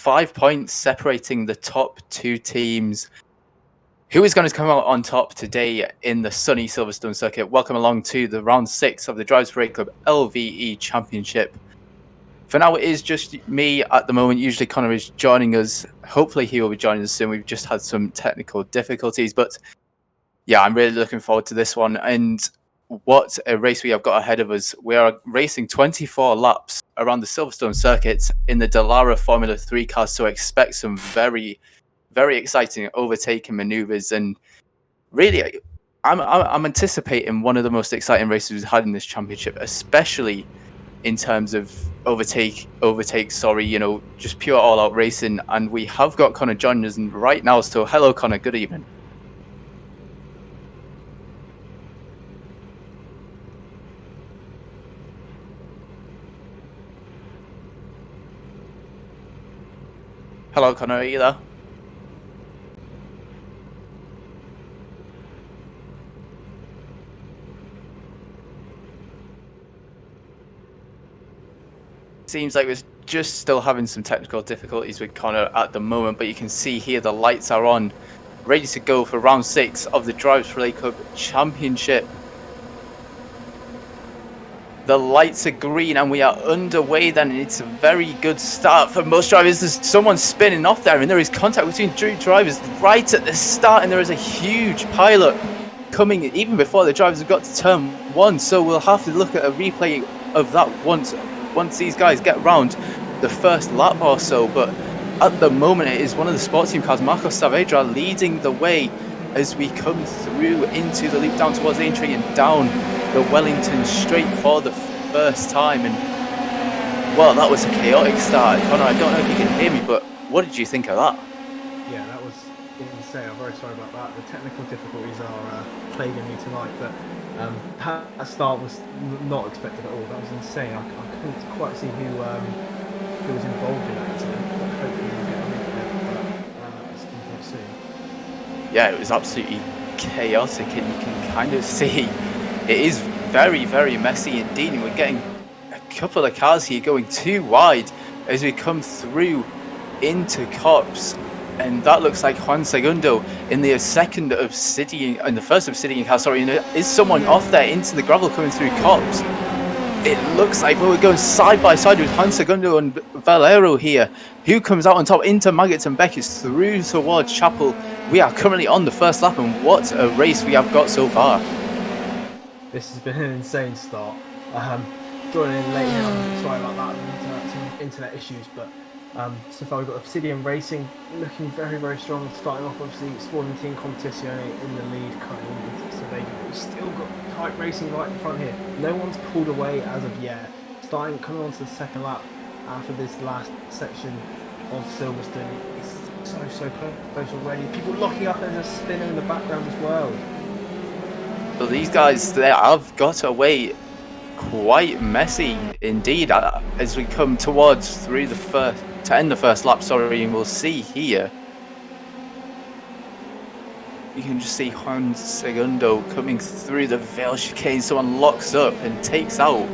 5 points separating the top two teams. Who is going to come out on top today in the sunny Silverstone circuit? Welcome along to the round 6 of the Drivers Parade Club LVE Championship. For now, it is just me at the moment. Usually Connor is joining us. Hopefully he will be joining us soon. We've just had some technical difficulties, but yeah, I'm really looking forward to this one. And what a race we have got ahead of us. We are racing 24 laps around the Silverstone circuit in the Dallara Formula 3 cars, so expect some very, very exciting overtaking maneuvers. And really, I'm anticipating one of the most exciting races we've had in this championship, especially in terms of overtake, just pure all-out racing. And we have got Connor joining us right now. So hello, Connor. Good evening. Hello, Connor. Are you there? Seems like we're just still having some technical difficulties with Connor at the moment, but you can see here the lights are on, ready to go for round 6 of the Drivers Parade Club Championship. The lights are green and we are underway then, and it's a very good start for most drivers. There's someone spinning off there, and there is contact between two drivers right at the start, and there is a huge pileup coming even before the drivers have got to turn 1, so we'll have to look at a replay of that once these guys get round the first lap or so. But at the moment it is one of the sports team cars, Marco Saavedra, leading the way as we come through into the loop down towards Aintree and down the Wellington Straight for the first time. And well, that was a chaotic start. Connor, I don't know if you can hear me, but what did you think of that? Yeah, that was insane. I'm very sorry about that. The technical difficulties are plaguing me tonight, but that start was not expected at all. That was insane. I couldn't quite see who was involved in that incident, but hopefully we'll get a replay of that at some point soon. Yeah, it was absolutely chaotic, and you can kind of see it is very, very messy indeed, and we're getting a couple of cars here going too wide as we come through into Cops, and that looks like Juan Segundo in the first Obsidian car, sorry, and is someone off there into the gravel coming through Cops. It looks like we're going side by side with Juan Segundo and Valero here. Who comes out on top into Maggots and Beckett's through towards Chapel. We are currently on the first lap, and what a race we have got so far. This has been an insane start. Joining in late here, sorry about that, some internet issues, but so far we've got Obsidian Racing looking very, very strong, starting off obviously Sporting Team Competizione in the lead, cutting into Surveyor. We've still got tight racing right in front here. No one's pulled away as of yet. Coming on to the second lap after this last section of Silverstone. It's so close already. People locking up, and there's a spinner in the background as well. Well, these guys, they have got away quite messy indeed as we come towards to end the first lap, sorry, and we'll see here. You can just see Juan Segundo coming through the Vale chicane. Someone locks up and takes out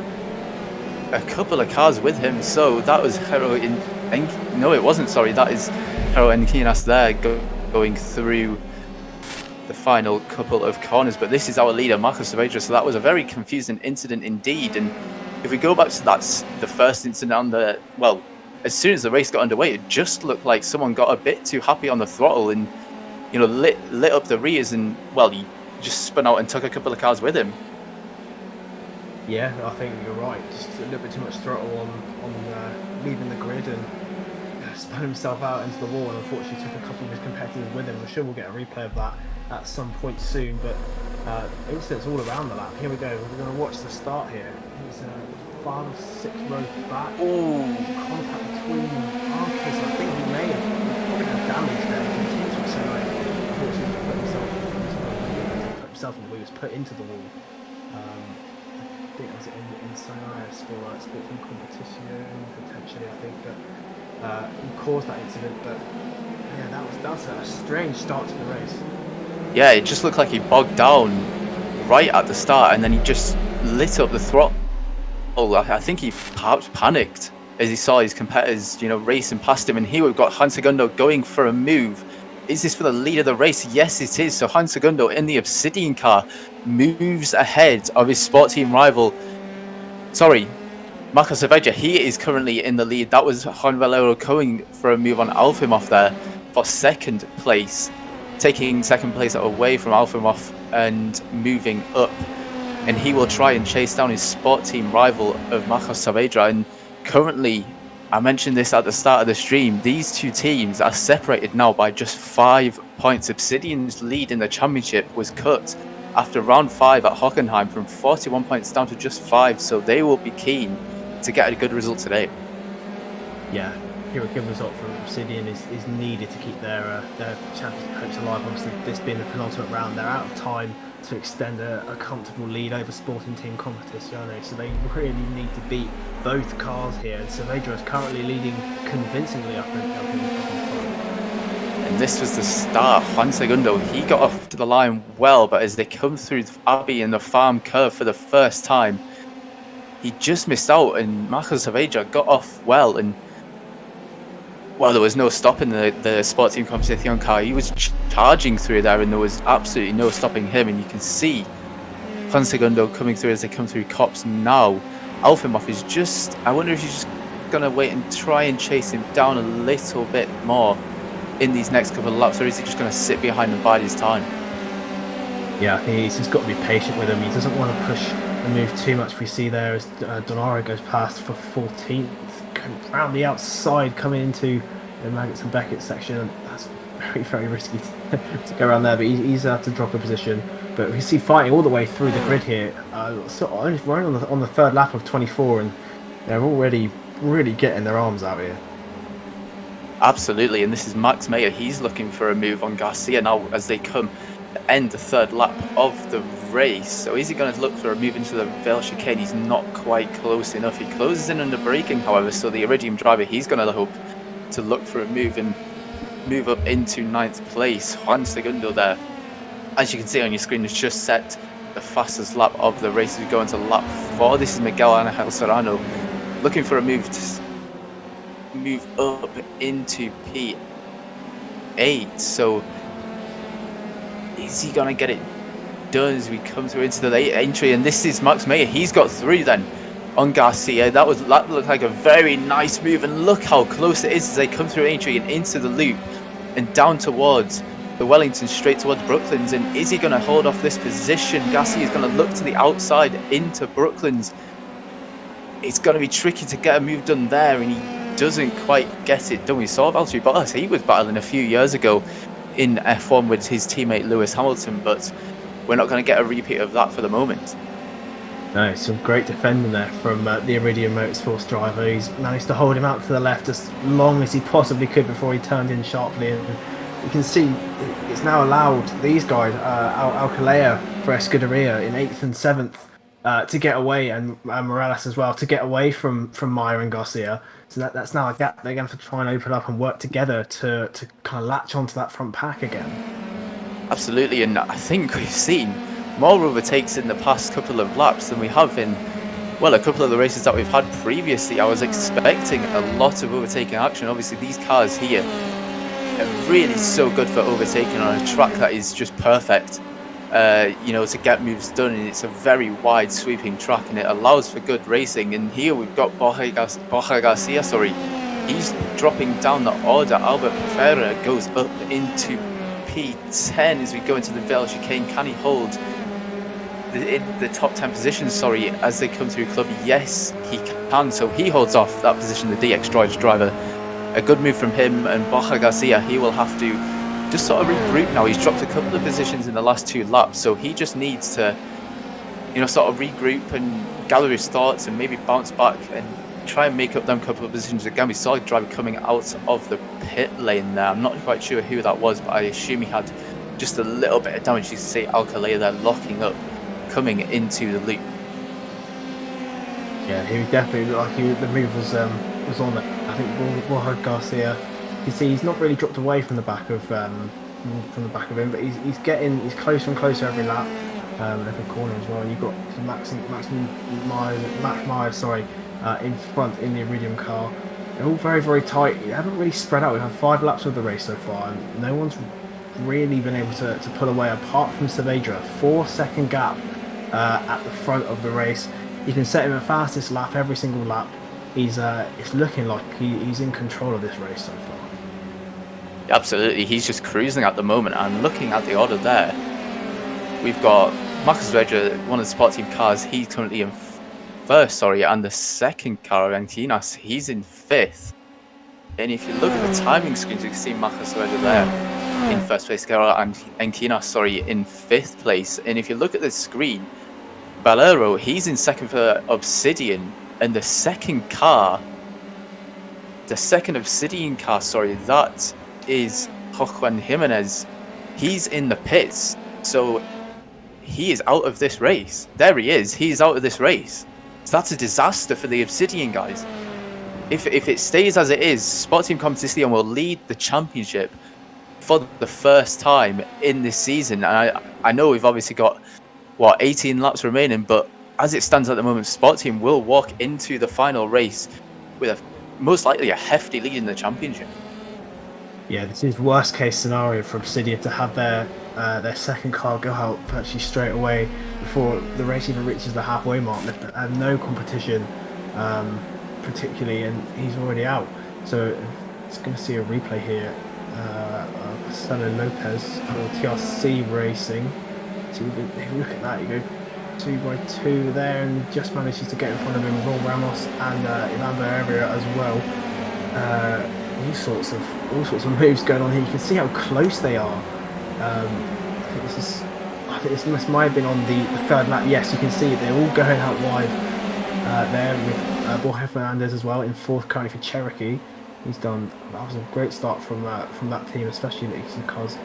a couple of cars with him. So that was no, it wasn't, sorry, that is Hero Enquinas there going through the final couple of corners, but this is our leader, Marco Saavedra. So that was a very confusing incident indeed. And if we go back to the first incident on the, well, as soon as the race got underway, it just looked like someone got a bit too happy on the throttle and, you know, lit up the rears, and well, he just spun out and took a couple of cars with him. Yeah, I think you're right. Just a little bit too much throttle on leaving the grid, and spun himself out into the wall, and unfortunately took a couple of his competitors with him. I'm sure we'll get a replay of that at some point soon, but incidents all around the lap. Here we go. We're going to watch the start here. He's 5 or 6 rows back. Oh, contact between arches. I think he may have probably had damage there. He continued to accelerate. Unfortunately, he put himself in the wheel. He was put into the wall. I think it was in Solaris for sporting competition potentially. I think that he caused that incident, but yeah, that's a strange start to the race. Yeah, it just looked like he bogged down right at the start, and then he just lit up the throttle. I think he perhaps panicked as he saw his competitors, racing past him. And here we've got Juan Segundo going for a move. Is this for the lead of the race? Yes, it is. So Juan Segundo in the Obsidian car moves ahead of his sport team rival. Sorry, Marco Saavedra, he is currently in the lead. That was Juan Valero going for a move on Alfimov there for second place, taking second place away from Alfimov and moving up. And he will try and chase down his sport team rival of Marco Saavedra. And currently, I mentioned this at the start of the stream, these two teams are separated now by just 5 points. Obsidian's lead in the championship was cut after round 5 at Hockenheim from 41 points down to just 5, so they will be keen to get a good result today. Yeah, a good result from Obsidian is needed to keep their championship hopes alive. Obviously, this being the penultimate round, they're out of time to extend a comfortable lead over Sporting Team Competizione, so they really need to beat both cars here. And Saavedra is currently leading convincingly up in front. And this was the start. Juan Segundo, he got off to the line well, but as they come through Abbey and the farm curve for the first time, he just missed out, and Marco Saavedra got off well. And well, there was no stopping the Sport Team Competition car. He was charging through there, and there was absolutely no stopping him. And you can see Juan Segundo coming through as they come through Cops now. Alfimov is just, I wonder if he's just going to wait and try and chase him down a little bit more in these next couple of laps, or is he just going to sit behind and bide his time? Yeah, I think he's just got to be patient with him. He doesn't want to push the move too much. We see there as Dallara goes past for 14th, going round the outside, coming into the Maggots and Beckett section, and that's very, very risky to go around there, but he's to drop a position. But we see fighting all the way through the grid here. We're only on the third lap of 24, and they're already really getting their arms out here. Absolutely, and this is Max Meyer. He's looking for a move on Garcia now as they come to end the third lap of the race. So is he going to look for a move into the Vale chicane? He's not quite close enough. He closes in under braking, however, so the Iridium driver, he's going to hope to look for a move and move up into 9th place. Juan Segundo there, as you can see on your screen, has just set the fastest lap of the race as we go into lap 4. This is Miguel Angel Serrano looking for a move to move up into P8. So is he gonna get it done as we come through into the late entry? And this is Max Meyer. He's got through then on Garcia. That looked like a very nice move, and look how close it is as they come through entry and into the loop and down towards the Wellington, straight towards Brooklands. And is he going to hold off this position? Garcia is going to look to the outside into Brooklands. It's going to be tricky to get a move done there, and he doesn't quite get it done. We saw Valtteri Bottas. He was battling a few years ago in F1 with his teammate Lewis Hamilton, but we're not going to get a repeat of that for the moment. No, some great defending there from the Iridium Motorsports driver. He's managed to hold him out to the left as long as he possibly could before he turned in sharply. And you can see it's now allowed these guys, Alcalaya for Escuderia in 8th and 7th, to get away, and Morales as well, to get away from Meyer and Garcia. So that's now a gap they're going to try and open up and work together to kind of latch onto that front pack again. Absolutely, and I think we've seen more overtakes in the past couple of laps than we have in, well, a couple of the races that we've had previously. I was expecting a lot of overtaking action. Obviously, these cars here are really so good for overtaking on a track that is just perfect, to get moves done. And it's a very wide sweeping track, and it allows for good racing. And here we've got Borja Garcia, he's dropping down the order. Albert Ferreira goes up into P10 as we go into the Vale chicane. Can he hold in the top 10 positions, as they come through Club? Yes, he can. So he holds off that position, the DX driver. A good move from him, and Borja Garcia, he will have to just sort of regroup now. He's dropped a couple of positions in the last 2 laps, so he just needs to, sort of regroup and gather his thoughts and maybe bounce back and try and make up them couple of positions again. We saw a driver coming out of the pit lane there. I'm not quite sure who that was, but I assume he had just a little bit of damage. You can see Alcalaya there locking up, coming into the loop. Yeah, he definitely looked like the move was on it. I think Borja Garcia, you see, he's not really dropped away from the back of him, but he's closer and closer every lap. in every corner as well. And you've got Max Meyer, in front in the Iridium car. They're all very, very tight. They haven't really spread out. We've had 5 laps of the race so far, and no one's really been able to pull away apart from Saavedra. 4-second gap at the front of the race. You can set him a fastest lap every single lap. It's looking like he's in control of this race so far. Absolutely, he's just cruising at the moment. And looking at the order there, we've got Marcus Reger, one of the Sport Team cars. He's currently in first, and the second car, Anquinas, he's in 5th. And if you look at the timing screens, you can see Marcus Reger there in first place, and Anquinas, in 5th place. And if you look at the screen, Valero, he's in 2nd for Obsidian, and the second Obsidian car, that is Juan Jimenez. He's in the pits, so he is out of this race. There he is. He's out of this race. So that's a disaster for the Obsidian guys. If it stays as it is, Sport Team Competición will lead the championship for the first time in this season. And I know we've obviously got 18 laps remaining, but as it stands at the moment, Sport Team will walk into the final race with most likely a hefty lead in the championship. Yeah, this is worst case scenario for Obsidian to have their second car go out virtually straight away before the race even reaches the halfway mark. They have no competition, particularly, and he's already out. So it's going to see a replay here. Marcelo Lopez for TRC Racing. So if you look at that, you go 2x2 there, and just manages to get in front of him, Raul Ramos and Ivan Barrera as well. All sorts of moves going on here. You can see how close they are. I think this might have been on the 3rd lap. Yes, you can see they're all going out wide there with Borja Fernandez as well in 4th currently for Cherokee. That was a great start from that team, especially because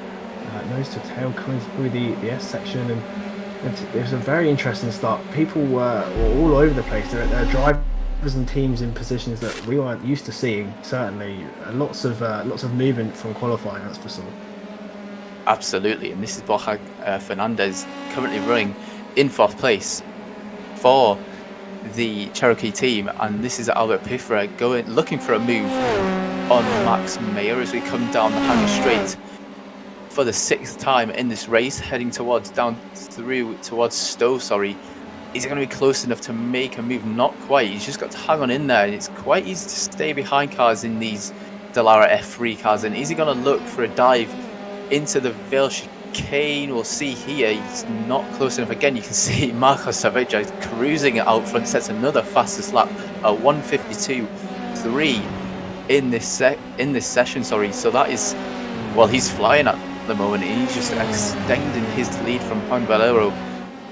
nose to tail coming through the S section, and it was a very interesting start. People were all over the place. There are drivers and teams in positions that we weren't used to seeing. Certainly, lots of movement from qualifying. That's for sure. Absolutely, and this is Borja Fernandez currently running in 4th place for the Cherokee team, and this is Albert Pifra looking for a move on Max Meyer as we come down the Hanger Straight for the 6th time in this race, heading towards Stowe. Is he going to be close enough to make a move? Not quite. He's just got to hang on in there, and it's quite easy to stay behind cars in these Dallara F3 cars. And is he going to look for a dive into the Vale chicane? We'll see here. He's not close enough. Again, you can see Marcos Saavedra is cruising out front, sets another fastest lap at 1:52.3 in this session. So that is, he's flying at the moment. He's just extending his lead from Juan Valero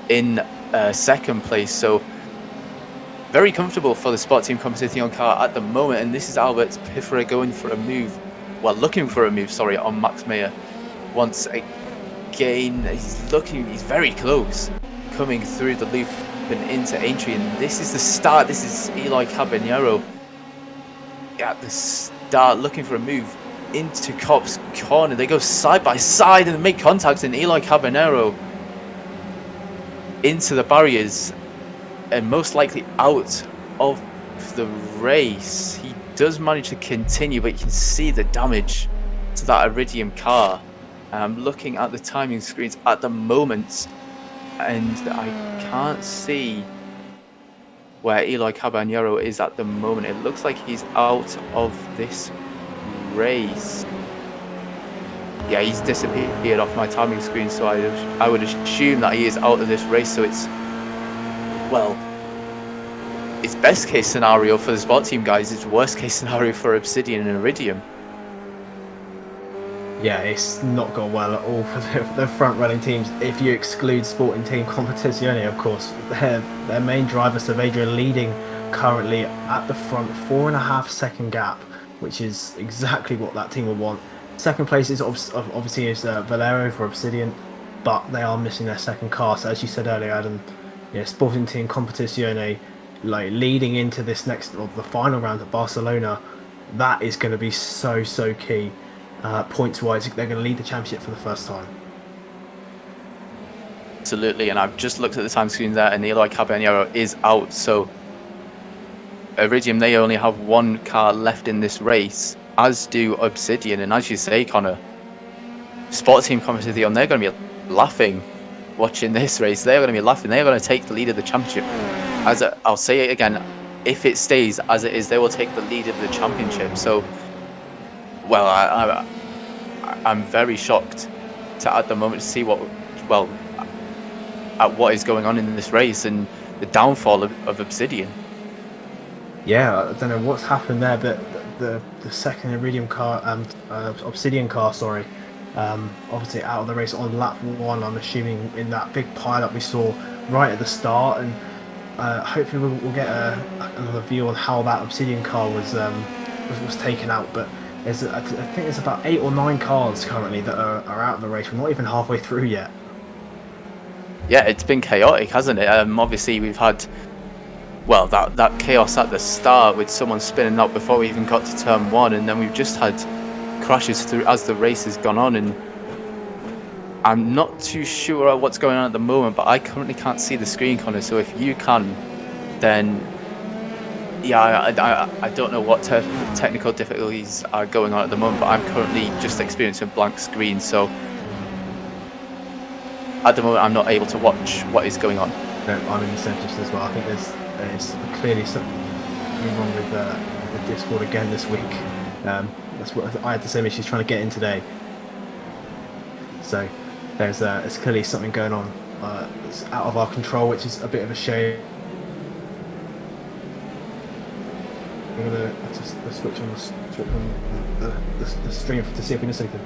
in 2nd place. So very comfortable for the Sport Team Competición car at the moment. And this is Albert Pifra looking for a move, on Max Meyer. Once again, he's very close, coming through the loop and into entry. And this is the start. This is Eli Caballero at the start, looking for a move into Cop's corner. They go side by side and make contact, and Eli Caballero into the barriers and most likely out of the race. He does manage to continue, but you can see the damage to that Iridium car. I'm looking at the timing screens at the moment, and I can't see where Eli Caballero is at the moment. It looks like he's out of this race. Yeah, he's disappeared off my timing screen, so I would assume that he is out of this race. So it's best case scenario for the Sport Team guys. It's worst case scenario for Obsidian and Iridium. Yeah, it's not gone well at all for the front-running teams. If you exclude Sporting Team Competizione, of course, their main driver Saavedra leading currently at the front, 4.5-second gap, which is exactly what that team would want. 2nd place is obviously Valero for Obsidian, but they are missing their 2nd car. So as you said earlier, Adam, Sporting Team Competizione, leading into the final round at Barcelona, that is going to be so key. Points wise, they're going to lead the championship for the first time. Absolutely, and I've just looked at the time screen there, and Eloy Caballero is out. So Iridium, they only have one car left in this race, as do Obsidian. And as you say, Connor, Sports Team Competition, they're going to be laughing watching this race. They're going to be laughing. They're going to take the lead of the championship. I'll say it again, if it stays as it is, they will take the lead of the championship. So, well, I'm very shocked at the moment to see what is going on in this race and the downfall of Obsidian. Yeah, I don't know what's happened there, but the second Iridium car, Obsidian car, sorry, obviously out of the race on lap 1. I'm assuming in that big pile-up we saw right at the start, and hopefully we'll get another view on how that Obsidian car was taken out. But I think there's about 8 or 9 cars currently that are out of the race. We're not even halfway through yet. Yeah, it's been chaotic, hasn't it? Obviously we've had, well, that chaos at the start with someone spinning out before we even got to turn 1, and then we've just had crashes through as the race has gone on, and I'm not too sure what's going on at the moment, but I currently can't see the screen, Connor, so if you can, then yeah, I don't know what technical difficulties are going on at the moment, but I'm currently just experiencing a blank screen, so at the moment I'm not able to watch what is going on. No, I'm in the same position as well. I think there's clearly something wrong with the Discord again this week. That's what I had the same issues trying to get in today. So there's clearly something going on. It's out of our control, which is a bit of a shame. I'm gonna have to switch on the stream to see if we miss anything.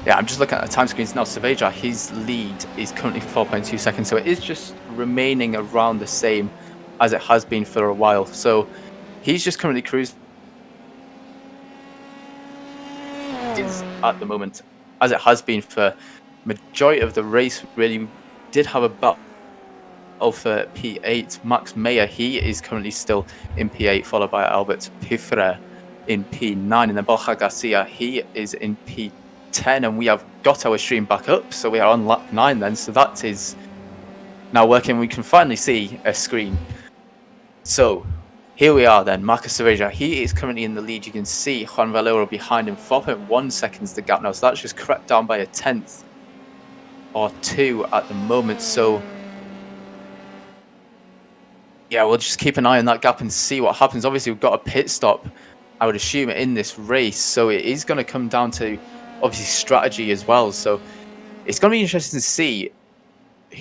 Yeah, I'm just looking at the time screens now. Cerveja, his lead is currently 4.2 seconds, so it is just remaining around the same as it has been for a while. So he's just currently cruising at the moment, as it has been for majority of the race. Really did have a battle for P8. Max Meyer, he is currently still in P8, followed by Albert Pifre in P9, and then Borja Garcia, he is in P10, and we have got our stream back up, so we are on lap 9 then, so that is now working. We can finally see a screen. So here we are then. Marcus Cerveja, he is currently in the lead. You can see Juan Valero behind him, 4.1 seconds the gap now, so that's just crept down by a tenth or 2 at the moment. So yeah, we'll just keep an eye on that gap and see what happens. Obviously we've got a pit stop, I would assume, in this race, so it is going to come down to obviously strategy as well. So it's going to be interesting to see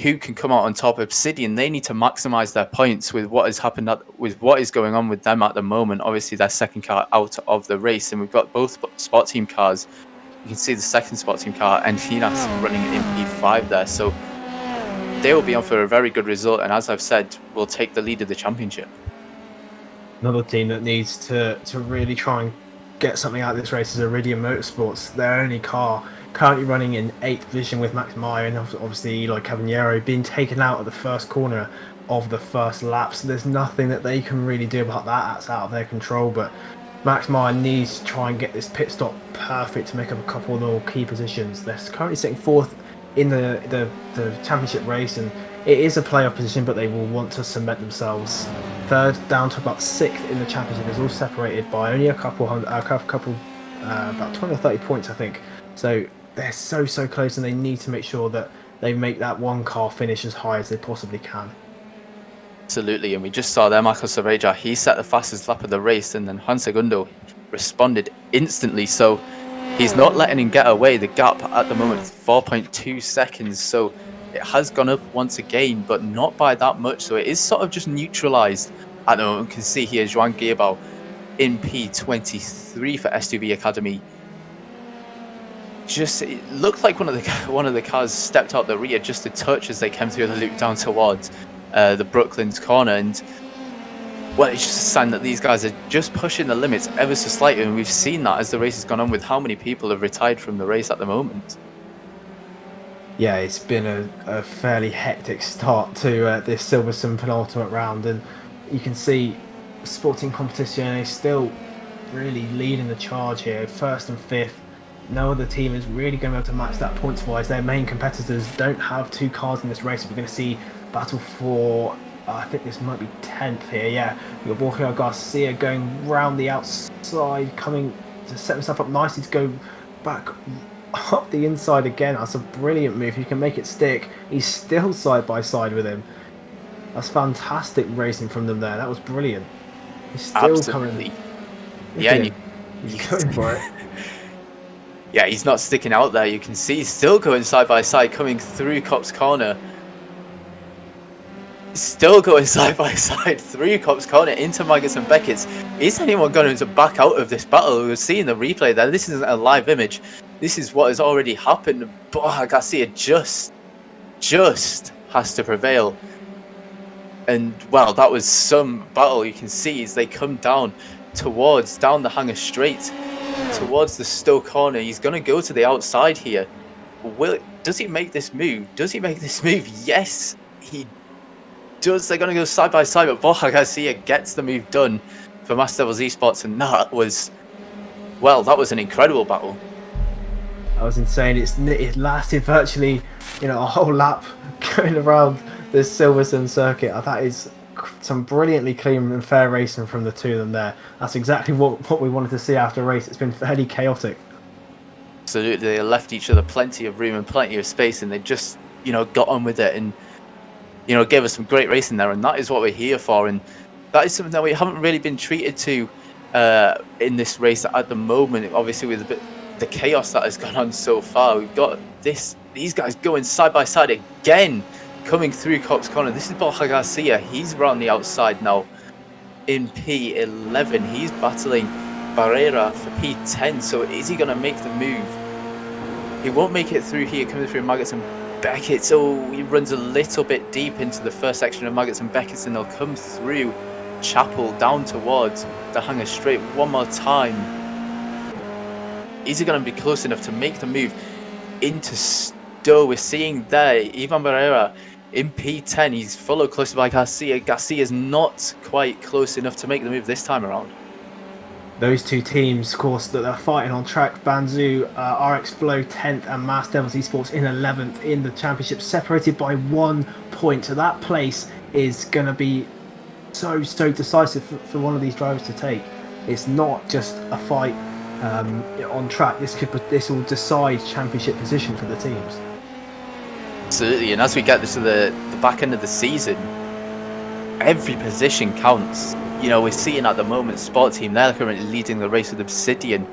who can come out on top. Obsidian, they need to maximize their points with what has happened, with what is going on with them at the moment. Obviously their second car out of the race, and we've got both sport team cars. You can see the second sport team car, and Hinas running in P5 there, so they will be on for a very good result, and as I've said, will take the lead of the championship. Another team that needs to really try and get something out of this race is Iridium Motorsports. Their only car currently running in 8th position with Max Meyer, and obviously Eloy Caballero being taken out at the first corner of the first lap. So there's nothing that they can really do about that. That's out of their control. But Max Meyer needs to try and get this pit stop perfect to make up a couple of more key positions. They're currently sitting 4th in the championship race, and it is a playoff position, but they will want to cement themselves 3rd down to about 6th in the championship. Is all separated by only a couple about 20 or 30 points, I think. So they're so close, and they need to make sure that they make that one car finish as high as they possibly can. Absolutely, and we just saw there Marcos Cerveja, he set the fastest lap of the race, and then Juan Segundo responded instantly, so he's not letting him get away. The gap at the moment is 4.2 seconds, so it has gone up once again, but not by that much, so it is sort of just neutralized at the moment. You can see here Joan Gearbau in P23 for S2V Academy. Just, it looked like one of the cars stepped out the rear just a touch as they came through the loop down towards the Brooklands corner, and well, it's just a sign that these guys are just pushing the limits ever so slightly, and we've seen that as the race has gone on with how many people have retired from the race at the moment. Yeah, it's been a fairly hectic start to this Silverstone penultimate round, and you can see Sporting Competition is still really leading the charge here, 1st and 5th. no other team is really going to be able to match that points-wise. Their main competitors don't have 2 cars in this race. We're going to see battle for, I think this might be 10th here, yeah. You've got Borja Garcia going round the outside, coming to set himself up nicely to go back up the inside again. That's a brilliant move. You can make it stick. He's still side by side with him. That's fantastic racing from them there. That was brilliant. He's still Absolutely. coming. Yeah, He's going for it. Yeah, he's not sticking out there. You can see he's still going side by side, coming through Cop's corner. Still going side by side through Cop's corner into Magnus and Beckett's. Is anyone going to back out of this battle? We're seeing the replay there. This isn't a live image. This is what has already happened. Borja Garcia just has to prevail. And, well, that was some battle. You can see as they come down the hangar straight towards the Stowe corner. He's going to go to the outside here. Does he make this move? Yes, he does. They're going to go side by side, but Borja Garcia gets the move done for Master Devils Esports, and that was an incredible battle. That was insane. It lasted virtually, a whole lap going around this Silverstone circuit. That is some brilliantly clean and fair racing from the two of them there. That's exactly what we wanted to see after a race. It's been fairly chaotic. Absolutely, they left each other plenty of room and plenty of space, and they just, got on with it and, gave us some great racing there, and that is what we're here for, and that is something that we haven't really been treated to in this race at the moment. Obviously, with the chaos that has gone on so far, we've got these guys going side by side again, coming through Cop's corner. This is Borja Garcia. He's around the outside now in P11. He's battling Barrera for P10. So is he going to make the move? He won't make it through here, coming through Maggots and Beckett. So he runs a little bit deep into the first section of Maggots and Beckett, and they'll come through Chapel down towards the hangar straight one more time. Is he going to be close enough to make the move into Stowe? We're seeing there Ivan Barrera in P10. He's followed closely by Garcia. Garcia's not quite close enough to make the move this time around. Those two teams, of course, that are fighting on track, Banzu, RX Flow 10th and Mass Devils Esports in 11th in the championship, separated by 1 point. So that place is going to be so decisive for one of these drivers to take. It's not just a fight on track. This will decide championship position for the teams. Absolutely, and as we get to the back end of the season, every position counts. We're seeing at the moment Sport Team, they're currently leading the race with Obsidian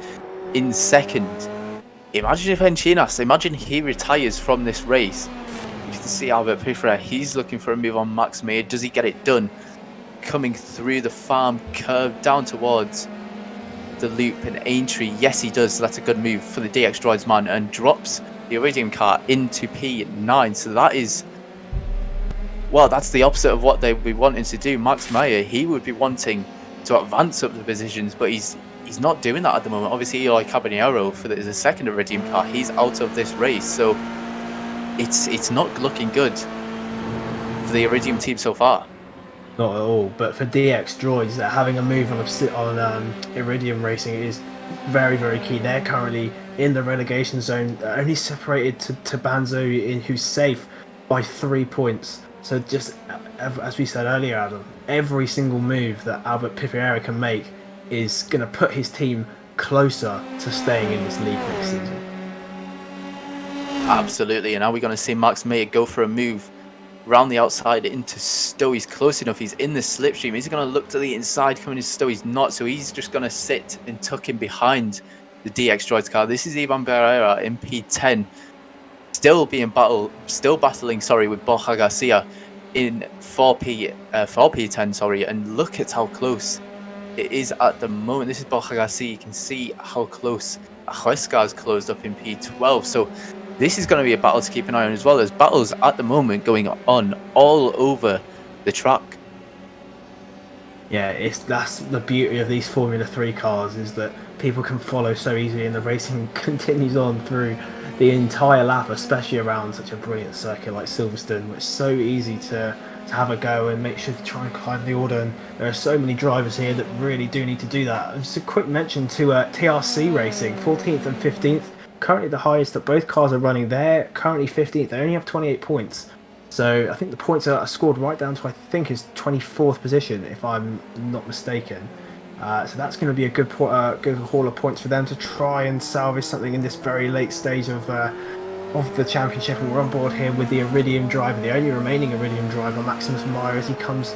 in second. Imagine if Encinas, he retires from this race. You can see Albert Pifra, he's looking for a move on Max Meyer. Does he get it done? Coming through the farm curve down towards the loop in Aintree. Yes, he does. So that's a good move for the DX Droids man, and drops the Iridium car into P9. So that is, that's the opposite of what they would be wanting to do. Max Meyer, he would be wanting to advance up the positions, but he's not doing that at the moment. Obviously, Eli Caballero for the second Iridium car, he's out of this race, so it's not looking good for the Iridium team so far. Not at all, but for DX Droids, that having a move on Iridium Racing is very, very key. They're currently in the relegation zone, only separated to Banzo, who's safe by 3 points. So just as we said earlier, Adam, every single move that Albert Pifiera can make is going to put his team closer to staying in this league next season. Absolutely, and now we're going to see Max Meyer go for a move round the outside into Stowe. He's close enough. He's in the slipstream. He's going to look to the inside coming into Stowe. He's not, so he's just going to sit and tuck in behind the DX Droids car. This is Ivan Barrera in P10, still battling with Borja Garcia in 4P10, and look at how close it is at the moment. This is Borja Garcia. You can see how close Huescar's closed up in P12. So this is going to be a battle to keep an eye on, as well as battles at the moment going on all over the track. Yeah, that's the beauty of these Formula 3 cars, is that people can follow so easily, and the racing continues on through the entire lap, especially around such a brilliant circuit like Silverstone, which is so easy to have a go and make sure to try and climb the order. And there are so many drivers here that really do need to do that. And just a quick mention to TRC Racing, 14th and 15th currently the highest that both cars are running. They're currently 15th. They only have 28 points. So I think the points are scored right down to, I think, is 24th position, if I'm not mistaken. So that's going to be a good haul of points for them to try and salvage something in this very late stage of the championship. And we're on board here with the Iridium driver, the only remaining Iridium driver, Maximus Meyer, as he comes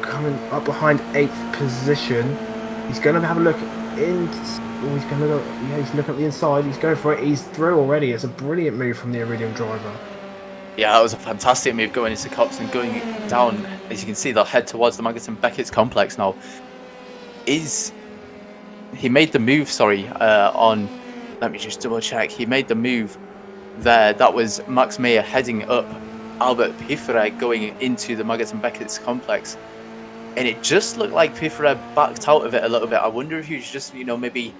coming up behind 8th position. He's going to have a look in. Oh, he's going to look. Yeah, he's looking at the inside. He's going for it. He's through already. It's a brilliant move from the Iridium driver. Yeah, that was a fantastic move going into Cops and going down. As you can see, they'll head towards the Magnus and Beckett's complex now. He made the move, on, let me just double check. He made the move there. That was Max Meyer heading up Albert Pifferet going into the Magnus and Beckett's complex. And it just looked like Pifferet backed out of it a little bit. I wonder if he was just, maybe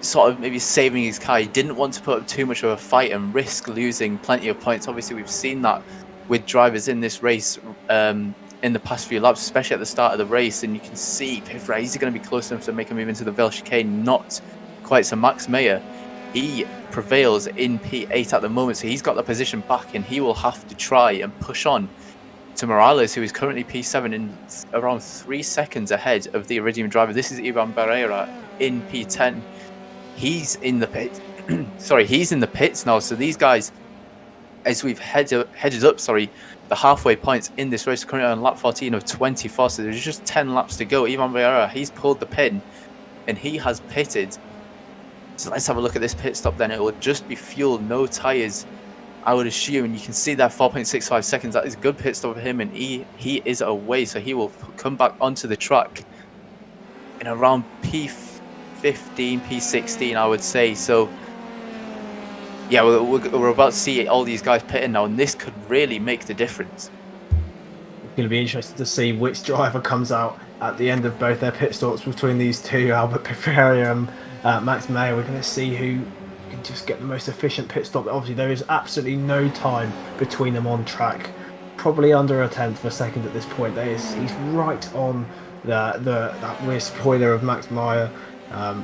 saving his car. He didn't want to put up too much of a fight and risk losing plenty of points. Obviously, we've seen that with drivers in this race in the past few laps, especially at the start of the race. And you can see Pifferet, he's going to be close enough to make a move into the Ville chicane. Not quite so Max Meyer. He prevails in P8 at the moment, so he's got the position back, and he will have to try and push on to Morales, who is currently P7 and around 3 seconds ahead of the Iridium driver. This is Ivan Barrera in P10. He's in the pit. He's in the pits now. So these guys, as we've headed up, the halfway points in this race, currently on lap 14 of 24. So there's just 10 laps to go. Ivan Barrera, he's pulled the pin, and he has pitted. So let's have a look at this pit stop then. It will just be fuel, no tyres, I would assume. And you can see that 4.65 seconds. That is a good pit stop for him, and he is away. So he will come back onto the track in around P15, P16, I would say. So yeah, we're about to see all these guys pitting now, and this could really make the difference. It's going to be interesting to see which driver comes out at the end of both their pit stops between these two, Albert Pifferet and Max Meyer. We're going to see who can just get the most efficient pit stop. Obviously, there is absolutely no time between them on track. Probably under a tenth of a second at this point. He's right on that rear spoiler of Max Meyer.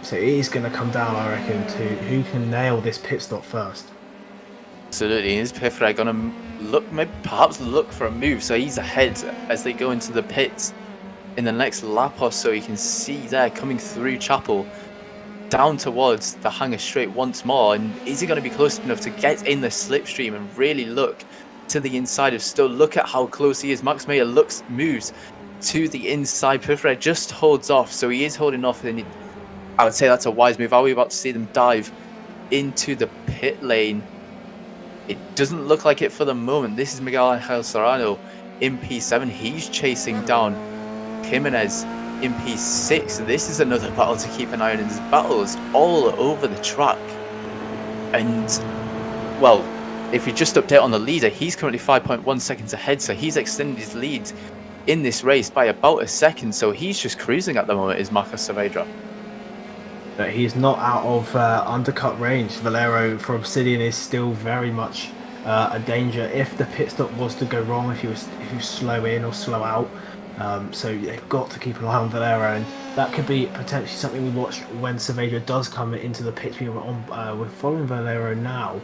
So it is going to come down, I reckon, to who can nail this pit stop first. Absolutely. Is Pifferet going to perhaps look for a move? So he's ahead as they go into the pits in the next lap or so. You can see there coming through Chapel down towards the hangar straight once more. And is he going to be close enough to get in the slipstream and really look to the inside of Stowe? Look at how close he is. Max Meyer moves to the inside. Pifferet just holds off. So he is holding off, and I would say that's a wise move. Are we about to see them dive into the pit lane? It doesn't look like it for the moment. This is Miguel Angel Serrano in P7. He's chasing down Jimenez in P6. This is another battle to keep an eye on. And there's battles all over the track. And, well, if we just update on the leader, he's currently 5.1 seconds ahead. So he's extended his lead in this race by about a second. So he's just cruising at the moment, is Marcos Saavedra. But he's not out of undercut range. Valero for Obsidian is still very much a danger if the pit stop was to go wrong, if he was slow in or slow out. So they've got to keep an eye on Valero, and that could be potentially something we watch when Saavedra does come into the pit. We're following Valero now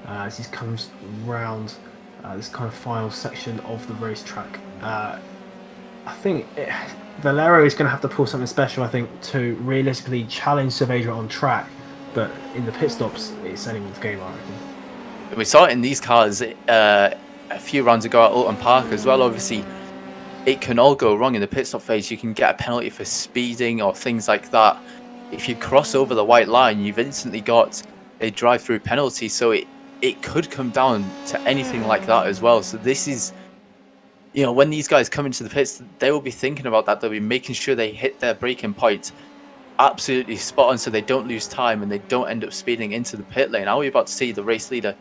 as he comes round this kind of final section of the racetrack. I think Valero is going to have to pull something special, I think, to realistically challenge Saavedra on track. But in the pit stops, it's anyone's game, I reckon. We saw it in these cars a few rounds ago at Alton Park as well. Obviously, it can all go wrong in the pit stop phase. You can get a penalty for speeding or things like that. If you cross over the white line, you've instantly got a drive-through penalty. So it could come down to anything like that as well. So this is, when these guys come into the pits, they will be thinking about that. They'll be making sure they hit their braking point absolutely spot on so they don't lose time and they don't end up speeding into the pit lane. Are we about to see the race leader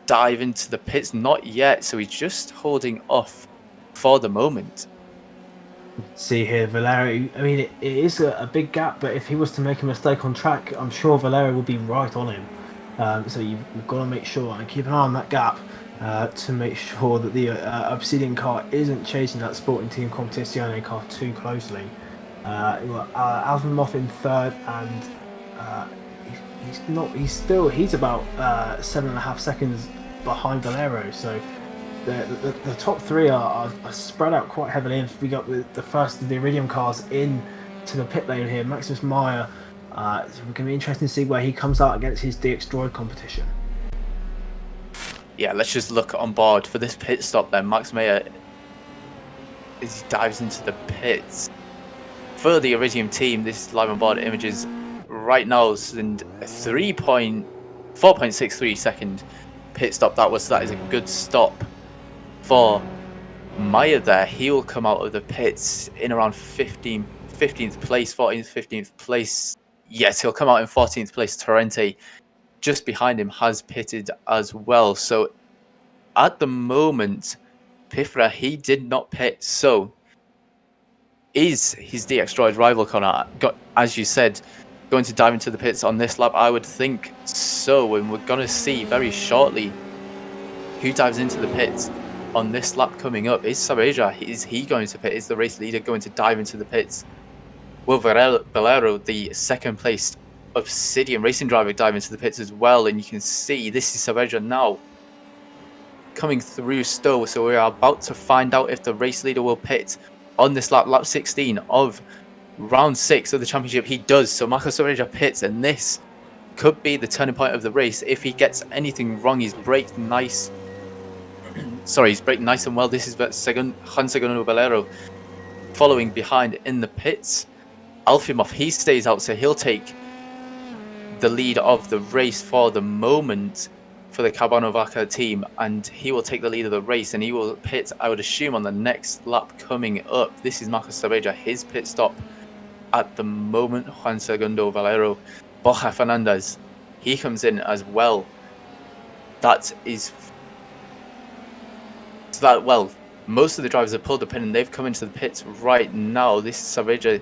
dive into the pits? Not yet. So he's just holding off for the moment. See here, Valero, I mean, it is a big gap, but if he was to make a mistake on track, I'm sure Valero will be right on him. So you've got to make sure and keep an eye on that gap. To make sure that the Obsidian car isn't chasing that Sporting Team Competizione car too closely. Alvin Moff in third, and he's not. He's about 7.5 seconds behind Dallara. So the top three are spread out quite heavily. And we got the first of the Iridium cars in to the pit lane here. Maximus Meyer. So we're going to be interesting to see where he comes out against his DX Droid competition. Yeah, let's just look on board for this pit stop then. Max Meyer, as he dives into the pits. For the Iridium team, this live on board images right now and a 4.63 second pit stop. That is a good stop for Meyer there. He will come out of the pits in around 15th place, 14th, 15th place. Yes, he'll come out in 14th place. Torrente, just behind him, has pitted as well. So at the moment, Pifra, he did not pit. So is his DX Droid rival Connor, as you said, going to dive into the pits on this lap? I would think so. And we're going to see very shortly who dives into the pits on this lap coming up. Is Saavedra, is he going to pit? Is the race leader going to dive into the pits? Will Valero, the second placed Obsidian racing driver, dive into the pits as well? And you can see this is Saavedra now coming through Stowe. So we are about to find out if the race leader will pit on this lap 16 of round 6 of the championship. He does. So Marco Saavedra pits, and this could be the turning point of the race. If he gets anything wrong, he's braked nice. He's braked nice and well. This is Juan Segundo Valero following behind in the pits. Alfimov, he stays out, so he'll take the lead of the race for the moment for the Carbano Vaca team, and he will take the lead of the race, and he will pit, I would assume, on the next lap coming up. This is Marcos Saavedra, his pit stop at the moment. Juan Segundo Valero. Borja Fernandez, he comes in as well. That is... So that, well, most of the drivers have pulled the pin, and they've come into the pits right now. This is Saavedra.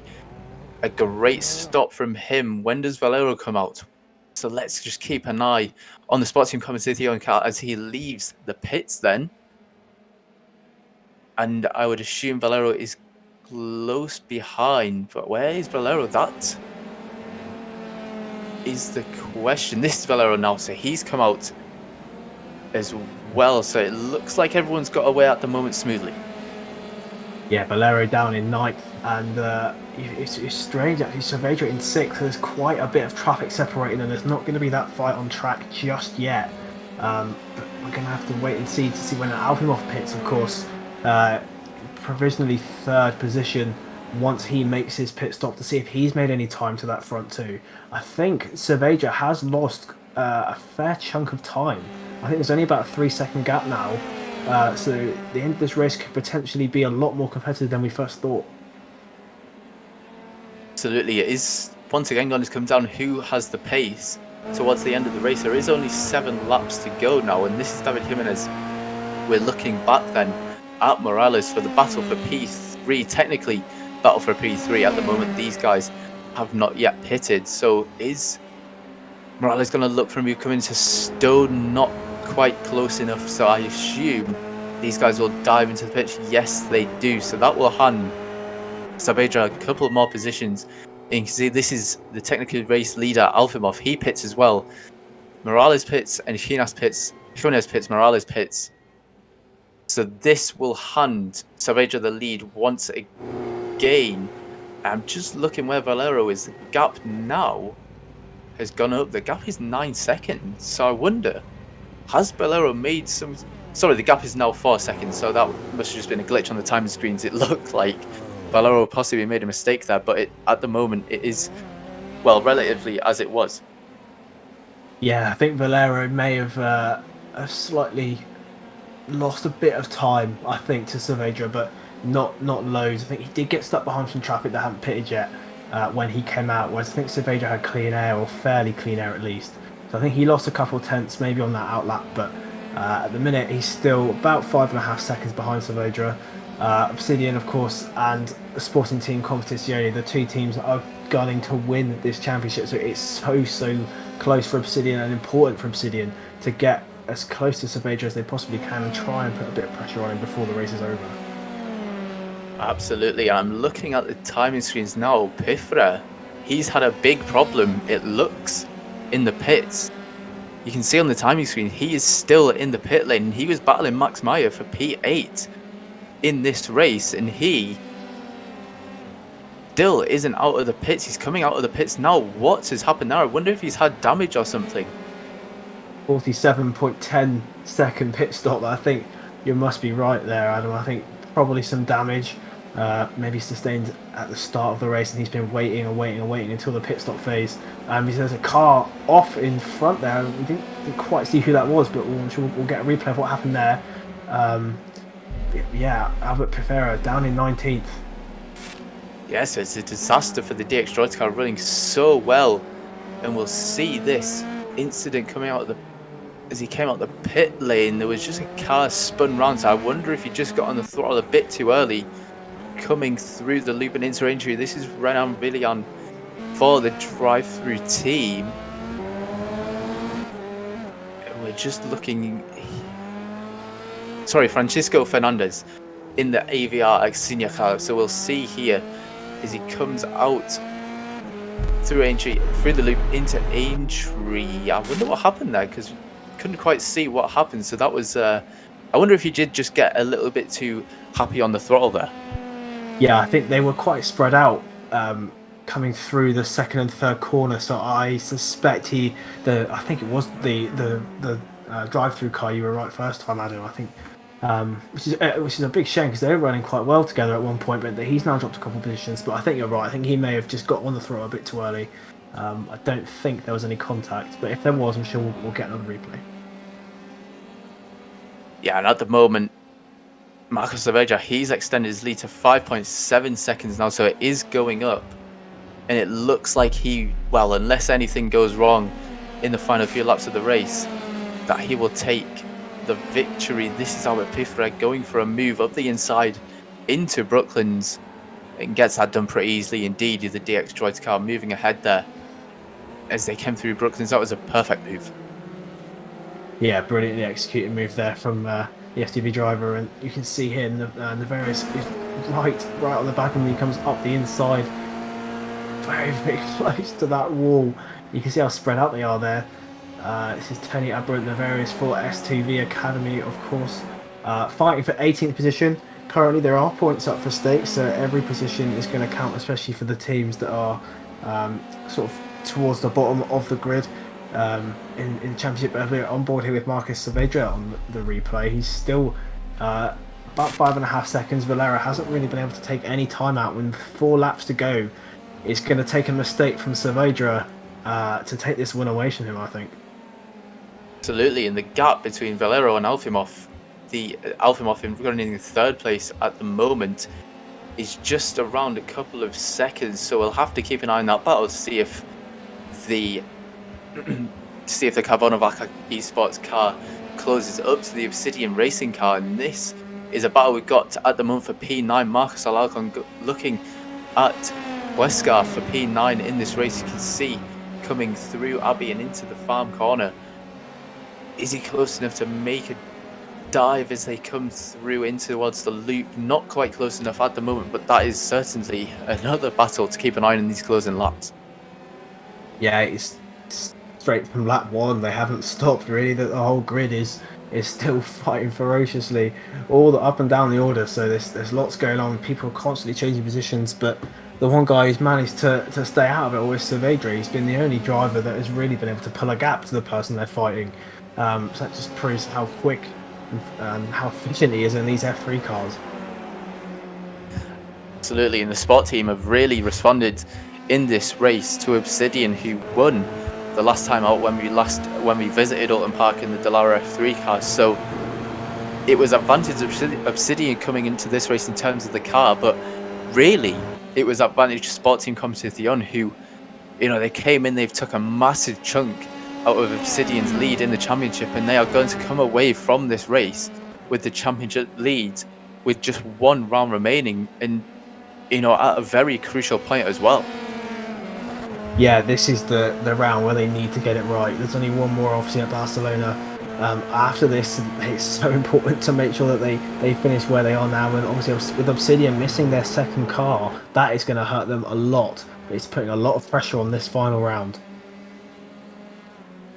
A great stop from him. When does Valero come out? So let's just keep an eye on the sports team commentator as he leaves the pits then. And I would assume Valero is close behind. But where is Valero? That is the question. This is Valero now. So he's come out as well. So it looks like everyone's got away at the moment smoothly. Yeah, Valero down in 9th, and it's strange actually. Saavedra in 6th. There's quite a bit of traffic separating, and there's not going to be that fight on track just yet. But we're going to have to wait and see when Alfimov pits, of course. Provisionally 3rd position once he makes his pit stop, to see if he's made any time to that front two. I think Saavedra has lost a fair chunk of time. I think there's only about a 3-second gap now. So the end of this race could potentially be a lot more competitive than we first thought. Absolutely, it is once again going to come down who has the pace towards the end of the race. There is only 7 laps to go now, and this is David Jimenez. We're looking back then at Morales for the battle for P3. Technically, battle for P3 at the moment. These guys have not yet pitted. So is Morales going to look for a move coming to Stone? Not quite close enough, so I assume these guys will dive into the pitch. Yes, they do. So that will hand Saavedra a couple more positions. And you can see this is the technical race leader, Alfimov. He pits as well. Morales pits, and Jimenez pits. Morales pits. So this will hand Saavedra the lead once again. I'm just looking where Valero is. The gap now has gone up. The gap is 9 seconds. So I wonder, has Valero made some... Sorry, the gap is now 4 seconds. So that must have just been a glitch on the timing screens. It looked like Valero possibly made a mistake there. But at the moment, it is, well, relatively as it was. Yeah, I think Valero may have slightly lost a bit of time, I think, to Saavedra, but not loads. I think he did get stuck behind some traffic that hadn't pitted yet when he came out, whereas I think Saavedra had clean air, or fairly clean air at least. So I think he lost a couple tenths maybe on that outlap, but at the minute he's still about 5.5 seconds behind Saavedra. Obsidian, of course, and the Sporting Team Competizione, the two teams that are gunning to win this championship, so it's so close for Obsidian and important for Obsidian to get as close to Saavedra as they possibly can and try and put a bit of pressure on him before the race is over. Absolutely. I'm looking at the timing screens now. Pifra, he's had a big problem, it looks, in the pits. You can see on the timing screen, he is still in the pit lane, and he was battling Max Meyer for P8 in this race, and he still isn't out of the pits. He's coming out of the pits now. What has happened there? I wonder if he's had damage or something. 47.10 second pit stop. I think you must be right there, Adam. I think probably some damage, maybe sustained at the start of the race, and he's been waiting until the pit stop phase. There's a car off in front there. We didn't quite see who that was, but I'm sure we'll get a replay of what happened there. Yeah, Albert Pifera down in 19th. Yes, it's a disaster for the DX Droids car, running so well, and we'll see this incident coming out of as he came out the pit lane. There was just a car spun round, so I wonder if he just got on the throttle a bit too early, coming through the loop and into injury. This is Renan Villian for the drive-through team. We're just looking. Sorry, Francisco Fernandez in the AVR Xenia car. So we'll see here as he comes out through Aintree, through the loop into Aintree. I wonder what happened there, because we couldn't quite see what happened. So that was, I wonder if he did just get a little bit too happy on the throttle there. Yeah, I think they were quite spread out coming through the second and third corner. So I suspect I think it was the drive-through car. You were right first time, Adam. I think. Which is a big shame, because they were running quite well together at one point, but he's now dropped a couple of positions. But I think you're right. I think he may have just got on the throttle a bit too early. I don't think there was any contact, but if there was, I'm sure we'll get another replay. Yeah, and at the moment, Marcos Saavedra, he's extended his lead to 5.7 seconds now, so it is going up. And it looks like unless anything goes wrong in the final few laps of the race, that he will take the victory. This is Albert Pifera going for a move up the inside into Brooklands and gets that done pretty easily indeed. The DX Droids car moving ahead there as they came through Brooklands. That was a perfect move. Yeah, brilliantly executed move there from the FTV driver, and you can see here in the various right on the back, and he comes up the inside very close to that wall. You can see how spread out they are there. This is Tony Aberrant, the various for STV Academy, of course, fighting for 18th position. Currently there are points up for stakes, so every position is going to count, especially for the teams that are sort of towards the bottom of the grid in the championship. We're on board here with Marcus Saavedra on the replay. He's still about 5.5 seconds. Valera hasn't really been able to take any time out. With 4 laps to go, it's going to take a mistake from Saavedra to take this win away from him, I think. Absolutely, and the gap between Valero and Alfimov, Alfimov running in third place at the moment, is just around a couple of seconds. So we'll have to keep an eye on that battle to see if the Carbonovac Esports car closes up to the Obsidian Racing car. And this is a battle we've got at the moment for P9. Marcus Alarcon looking at Wesker for P9 in this race. You can see coming through Abbey and into the farm corner. Is he close enough to make a dive as they come through in towards the loop? Not quite close enough at the moment, but that is certainly another battle to keep an eye on in these closing laps. Yeah, it's straight from lap 1. They haven't stopped really. The whole grid is still fighting ferociously all the up and down the order. So there's lots going on. People are constantly changing positions, but the one guy who's managed to stay out of it all is Saavedra. He's been the only driver that has really been able to pull a gap to the person they're fighting. So that just proves how quick and how efficient he is in these F3 cars. Absolutely, and the Sport team have really responded in this race to Obsidian, who won the last time out when we visited Alton Park in the Dallara F3 cars. So it was advantage Obsidian coming into this race in terms of the car, but really it was advantage Sport Team Competition, who, they came in, they've took a massive chunk out of Obsidian's lead in the championship, and they are going to come away from this race with the championship lead with just 1 round remaining, and at a very crucial point as well. Yeah, this is the round where they need to get it right. There's only 1 more obviously at Barcelona. After this, it's so important to make sure that they finish where they are now, and obviously with Obsidian missing their second car, that is going to hurt them a lot. It's putting a lot of pressure on this final round.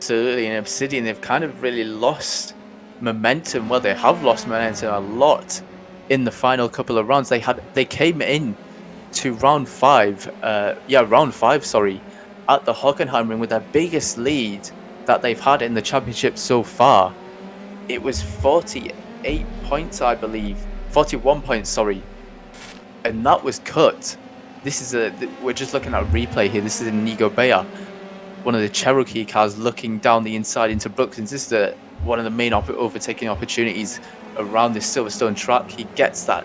Absolutely, and Obsidian, they've kind of really lost momentum. Well, they have lost momentum a lot in the final couple of rounds. They came in to round 5, round 5, sorry, at the Hockenheim ring with their biggest lead that they've had in the championship so far. It was 48 points, I believe, 41 points, sorry, and that was cut. We're just looking at a replay here. This is a Nigo Beyer, one of the Cherokee cars, looking down the inside into Brooklands. This is one of the main overtaking opportunities around this Silverstone track. He gets that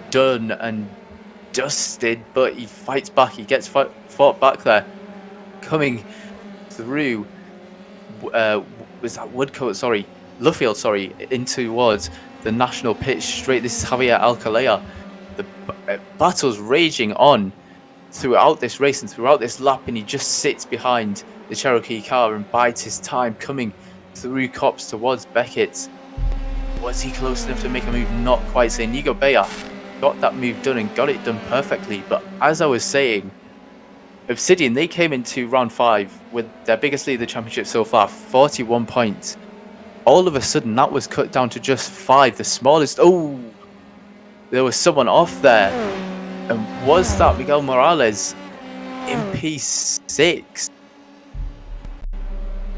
done and dusted, but he fights back. He gets fought back there. Coming through, was that Woodcote? Sorry, Luffield. Sorry, in towards the national pitch straight. This is Javier Alcalá. The battle's raging on throughout this race and throughout this lap, and he just sits behind the Cherokee car and bides his time, coming through Copse towards Beckett. Was he close enough to make a move? Not quite. So Nigo Beyer got that move done and got it done perfectly. But as I was saying, Obsidian, they came into round 5 with their biggest lead of the championship so far, 41 points. All of a sudden, that was cut down to just 5, the smallest. Oh, there was someone off there. And was that Miguel Morales in P6?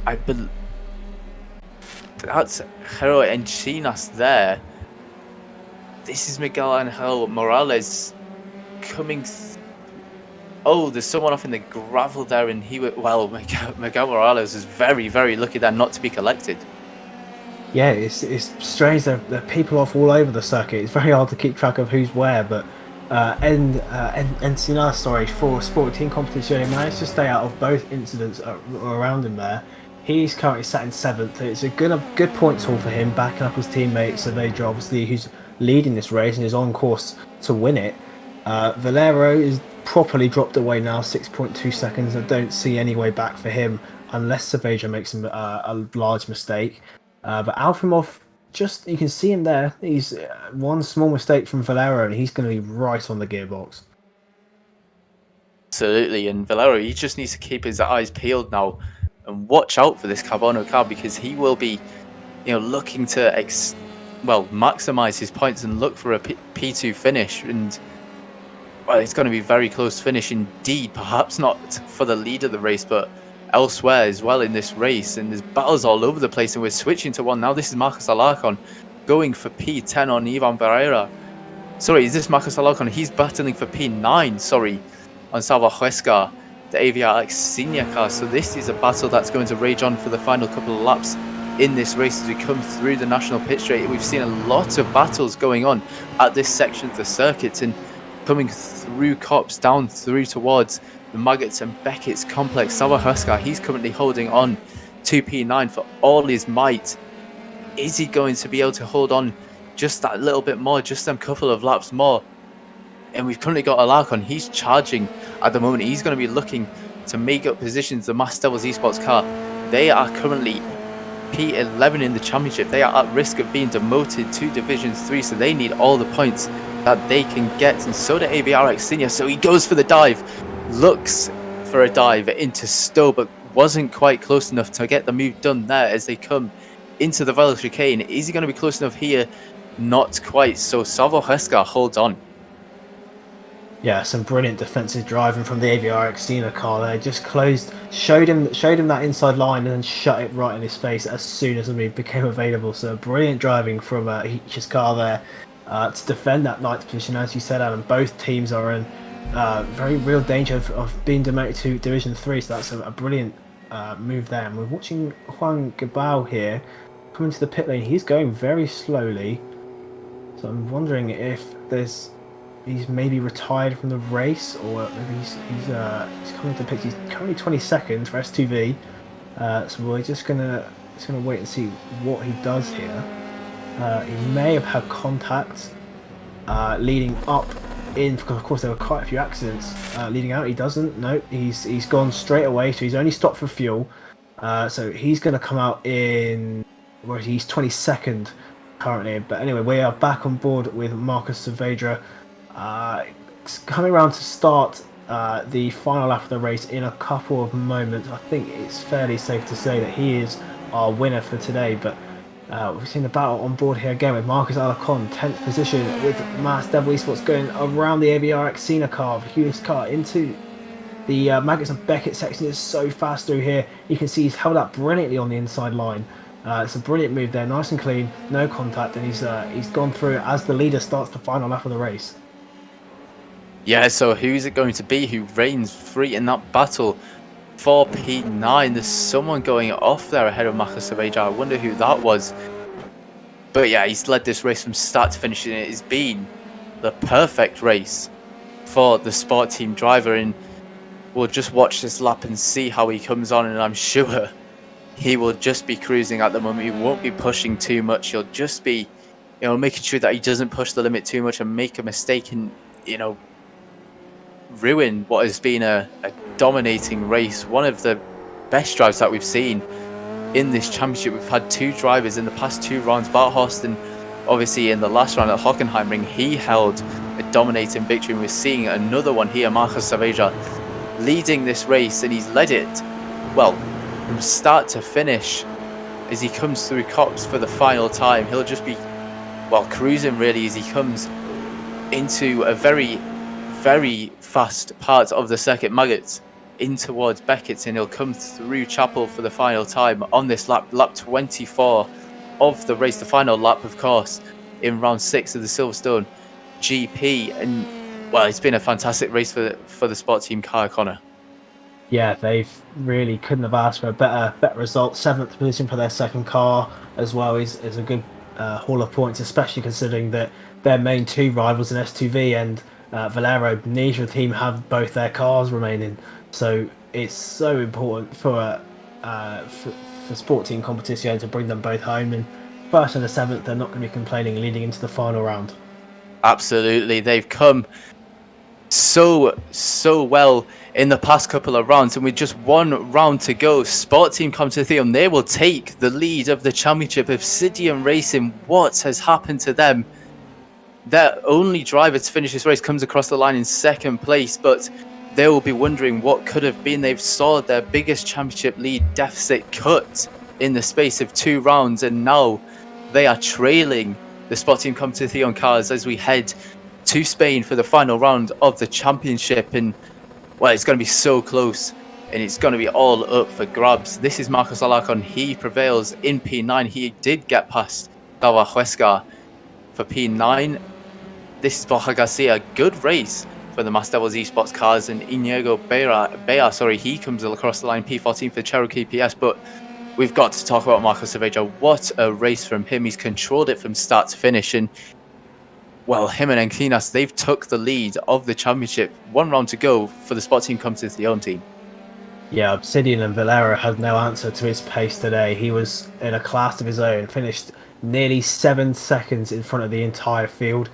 I believe that's Hero Encinas there. This is Miguel Angel Morales coming. Oh, there's someone off in the gravel there, and Miguel Morales is very, very lucky there not to be collected. Yeah, it's strange. There are people off all over the circuit. It's very hard to keep track of who's where, but Encinas, for Sport Team competition, he managed to stay out of both incidents around him there. He's currently sat in 7th. It's a good points haul for him, backing up his teammate Saavedra, obviously, who's leading this race and is on course to win it. Valero is properly dropped away now, 6.2 seconds. I don't see any way back for him unless Saavedra makes a large mistake. But Alfimov, you can see him there. He's one small mistake from Valero, and he's going to be right on the gearbox. Absolutely, and Valero, he just needs to keep his eyes peeled now and watch out for this Carbono car, because he will be, looking to maximize his points and look for a P2 finish. And well, it's going to be very close finish indeed. Perhaps not for the lead of the race, but elsewhere as well in this race. And there's battles all over the place, and we're switching to one now. This is Marcos Alarcon going for P10 on Ivan Barrera. Sorry, is this Marcos Alarcon? He's battling for P9, sorry, on Salva Huesca, the AVR Xenia car. So this is a battle that's going to rage on for the final couple of laps in this race as we come through the national pit straight. We've seen a lot of battles going on at this section of the circuit, and coming through Copse down through towards the Maggots and Beckett's complex. Salva Huesca, he's currently holding on to P9 for all his might. Is he going to be able to hold on just that little bit more, just them couple of laps more? And we've currently got Alarcon. He's charging at the moment. He's going to be looking to make up positions. The Mass Devils Esports car, they are currently P11 in the championship. They are at risk of being demoted to Division 3, so they need all the points that they can get. And so do AVRX Senior. So he goes for the dive, looks for a dive into Stowe, but wasn't quite close enough to get the move done there as they come into the Velo chicane. Is he going to be close enough here? Not quite. So Salvo Huesca holds on. Yeah, some brilliant defensive driving from the AVR Xenia car there. Just showed him that inside line and then shut it right in his face as soon as the move became available. So brilliant driving from his car there to defend that 9th position. As you said, Adam, both teams are in very real danger of being demoted to Division 3. So that's a brilliant move there. And we're watching Juan Gabao here coming to the pit lane. He's going very slowly. So I'm wondering if he's maybe retired from the race, or maybe he's coming to the pits. He's currently 22nd for S2V, so we're just gonna wait and see what he does here. He may have had contact leading up in, because of course there were quite a few accidents leading out. He doesn't. No, he's gone straight away. So he's only stopped for fuel. So he's gonna come out in where he's 22nd currently. But anyway, we are back on board with Marcus Saavedra. Coming around to start the final lap of the race in a couple of moments. I think it's fairly safe to say that he is our winner for today. But we've seen the battle on board here again with Marcus Alacon, 10th position, with Mass Devil Esports going around the ABRX Cena car, the Hughes car, into the Maggots and Beckett section. Is so fast through here. You can see he's held up brilliantly on the inside line. It's a brilliant move there, nice and clean, no contact, and he's gone through as the leader starts the final lap of the race. Yeah, so who's it going to be who reigns free in that battle for P9? There's someone going off there ahead of Marcus Saavedra. I wonder who that was. But yeah, he's led this race from start to finish, and it has been the perfect race for the Sport Team driver. And we'll just watch this lap and see how he comes on, and I'm sure he will just be cruising at the moment. He won't be pushing too much. He'll just be, making sure that he doesn't push the limit too much and make a mistake and, ruin what has been a dominating race. One of the best drives that we've seen in this championship. We've had two drivers in the past two rounds. Bart Horsten, obviously in the last round at Hockenheimring, he held a dominating victory, and we're seeing another one here. Marcus Saavedra leading this race, and he's led it, well, from start to finish. As he comes through Cops for the final time, he'll just be, cruising really as he comes into a very, very fast part of the circuit, Maggots, in towards Beckett's, and he'll come through Chapel for the final time on this lap 24 of the race, the final lap, of course, in round 6 of the Silverstone GP. And it's been a fantastic race for the Sport Team car, Connor. Yeah, they've really couldn't have asked for a better result. 7th position for their second car as well is a good haul of points, especially considering that their main two rivals in S2V and Valero, neither team have both their cars remaining. So it's so important for Sport Team competition to bring them both home. And first and the 7th, they're not going to be complaining leading into the final round. Absolutely, they've come so well in the past couple of rounds, and with just one round to go, Sport Team Competition, they will take the lead of the championship. Obsidian Racing, what has happened to them? Their only driver to finish this race comes across the line in second place, but they will be wondering what could have been. They've saw their biggest championship lead deficit cut in the space of 2 rounds, and now they are trailing the Sport Team Competition cars as we head to Spain for the final round of the championship. And it's going to be so close, and it's going to be all up for grabs. This is Marcos Alarcon. He prevails in P9. He did get past Dallara Huesca for P9. This is Borja Garcia. Good race for the Mass Devils Esports cars, and Inigo Bea, he comes across the line P14 for Cherokee PS. But we've got to talk about Marcus Saavedra. What a race from him. He's controlled it from start to finish, and him and Encinas, they've took the lead of the championship. 1 round to go for the Sport Team Competition team. Yeah, Obsidian and Valera had no answer to his pace today. He was in a class of his own, finished nearly 7 seconds in front of the entire field.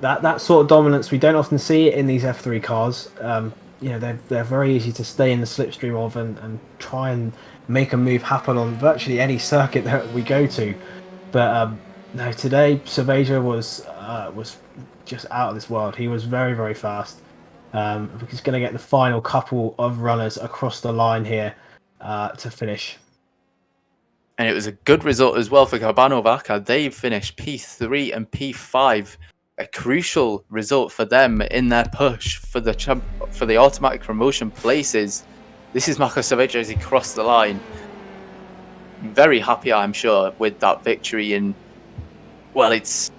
That sort of dominance, we don't often see it in these F3 cars. They're very easy to stay in the slipstream of and try and make a move happen on virtually any circuit that we go to. But no, today Saavedra was just out of this world. He was very, very fast. He's going to get the final couple of runners across the line here to finish. And it was a good result as well for Cabano Vaca. They finished P3 and P5. A crucial result for them in their push for the automatic promotion places. This is Marcos Saavedra as he crossed the line. Very happy, I'm sure, with that victory. And it's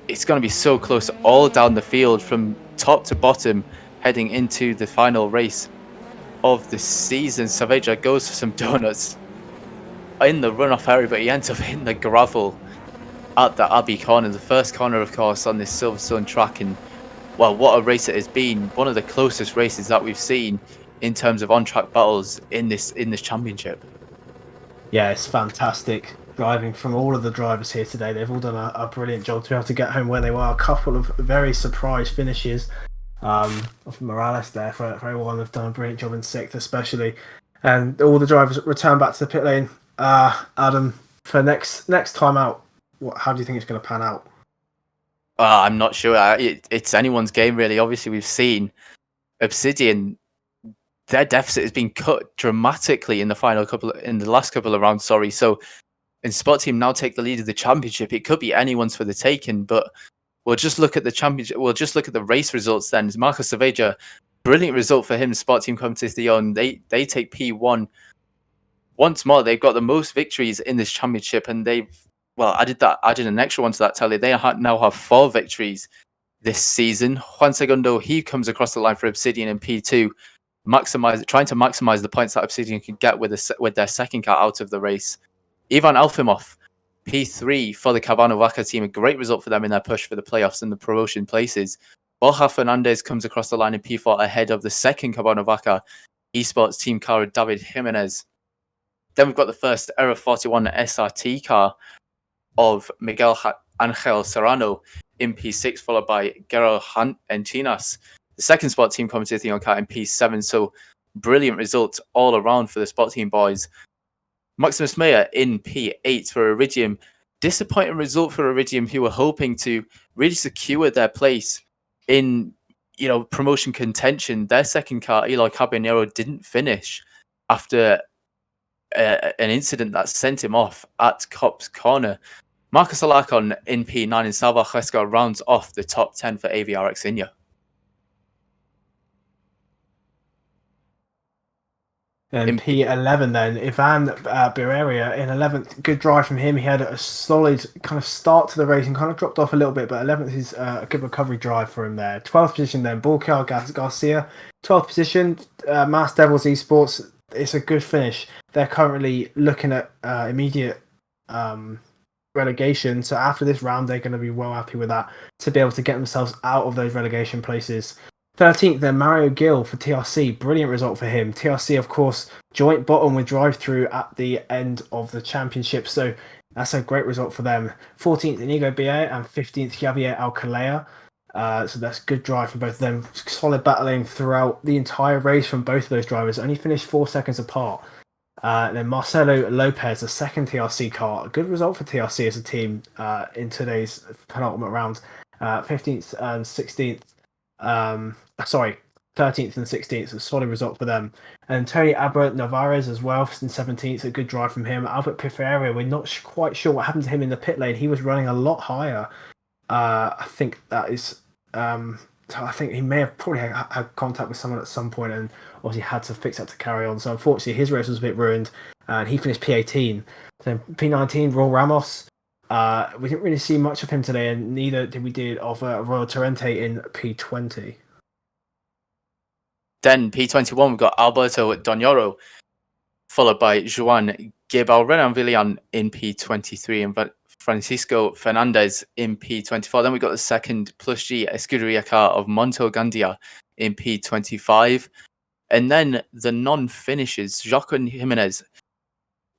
going to be so close all down the field from top to bottom, heading into the final race of the season. Saavedra goes for some donuts in the runoff area, but he ends up in the gravel at the Abbey corner, the first corner, of course, on this Silverstone track. And what a race it has been. One of the closest races that we've seen in terms of on-track battles in this championship. Yeah, it's fantastic driving from all of the drivers here today. They've all done a brilliant job to be able to get home where they were. A couple of very surprise finishes of Morales there for everyone. They've done a brilliant job in 6th especially. And all the drivers return back to the pit lane. Adam, for next time out, how do you think it's going to pan out? I'm not sure. It's anyone's game, really. Obviously, we've seen Obsidian, their deficit has been cut dramatically in the last couple of rounds. Sorry, so and Spot Team now take the lead of the championship. It could be anyone's for the taking, but we'll just look at the championship. We'll just look at the race results then. Marcos Saavedra, brilliant result for him. Spot Team Competition. They take P1. Once more, they've got the most victories in this championship, and they've added an extra one to that tally. They now have 4 victories this season. Juan Segundo, he comes across the line for Obsidian in P2, trying to maximize the points that Obsidian can get with their second car out of the race. Ivan Alfimov, P3 for the Cabano Vaca team, a great result for them in their push for the playoffs and the promotion places. Borja Fernandez comes across the line in P4 ahead of the second Cabano Vaca esports team car, David Jimenez. Then we've got the first Era 41 SRT car of Miguel Angel Serrano in P6, followed by Guerrero Encinas, the second Spot Team Competition car in P7. So brilliant results all around for the Spot Team boys. Maximus Meyer in P8 for Iridium. Disappointing result for Iridium, who were hoping to really secure their place in promotion contention. Their second car, Eloy Caballero, didn't finish after an incident that sent him off at Cop's Corner. Marcus Alarcon in P9 and Salva Fresco rounds off the top 10 for AVRX Inya. In P11 then, Ivan Bireria in 11th. Good drive from him. He had a solid kind of start to the race and kind of dropped off a little bit, but 11th is a good recovery drive for him there. 12th position then, Bulcar Garcia. 12th position, Mass Devils Esports. It's a good finish. They're currently looking at immediate relegation, so after this round they're going to be well happy with that to be able to get themselves out of those relegation places. 13th then, Mario Gill for TRC. Brilliant result for him. TRC, of course, joint bottom with drive-through at the end of the championship, so that's a great result for them. 14th, Inigo Bia, and 15th, Javier Alcalea. So that's good drive from both of them. Solid battling throughout the entire race from both of those drivers. Only finished 4 seconds apart. Then Marcelo Lopez, a second TRC car. A good result for TRC as a team in today's penultimate round. 15th and 16th. 13th and 16th. A solid result for them. And Tony Albert Navarez as well in 17th. A good drive from him. Albert Piferia, we're not quite sure what happened to him in the pit lane. He was running a lot higher. I think that is... I think he may have probably had contact with someone at some point and obviously had to fix that to carry on. So unfortunately, his race was a bit ruined and he finished P18. Then P19, Raul Ramos. We didn't really see much of him today, and neither did we of Royal Torrente in P20. Then P21, we've got Alberto Donoro, followed by Juan Gebal Renan-Villian in P23 and Francisco Fernandez in P24. Then we got the second Plus G Escuderia car of Monto Gandia in P25. And then the non-finishes, Joaquin Jimenez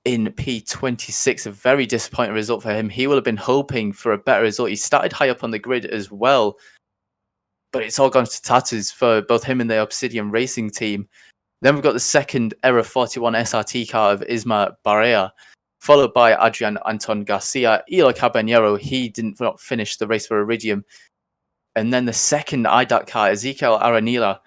in P26. A very disappointing result for him. He will have been hoping for a better result. He started high up on the grid as well, but it's all gone to tatters for both him and the Obsidian Racing team. Then we've got the second Era 41 SRT car of Isma Barea, followed by Adrian Anton Garcia. Eloy Caballero, he did not finish the race for Iridium. And then the second IDAC car, Ezekiel Aranila.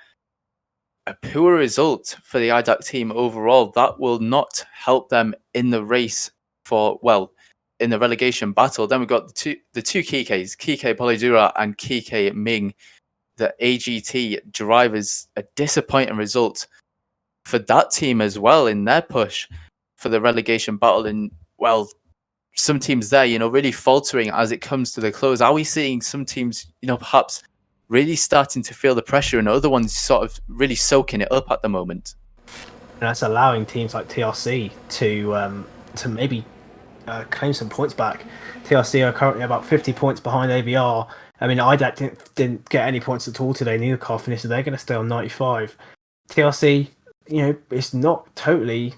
A poor result for the IDAC team overall. That will not help them in the race in the relegation battle. Then we've got the two Kikes, Kike Polidura and Kike Ming. The AGT drivers, a disappointing result for that team as well in their push for the relegation battle. And some teams there, really faltering as it comes to the close. Are we seeing some teams, perhaps really starting to feel the pressure and other ones sort of really soaking it up at the moment? And that's allowing teams like TRC to maybe claim some points back. TRC are currently about 50 points behind AVR. I mean, IDAC didn't get any points at all today. Neither car finished, so they're going to stay on 95. TRC, it's not totally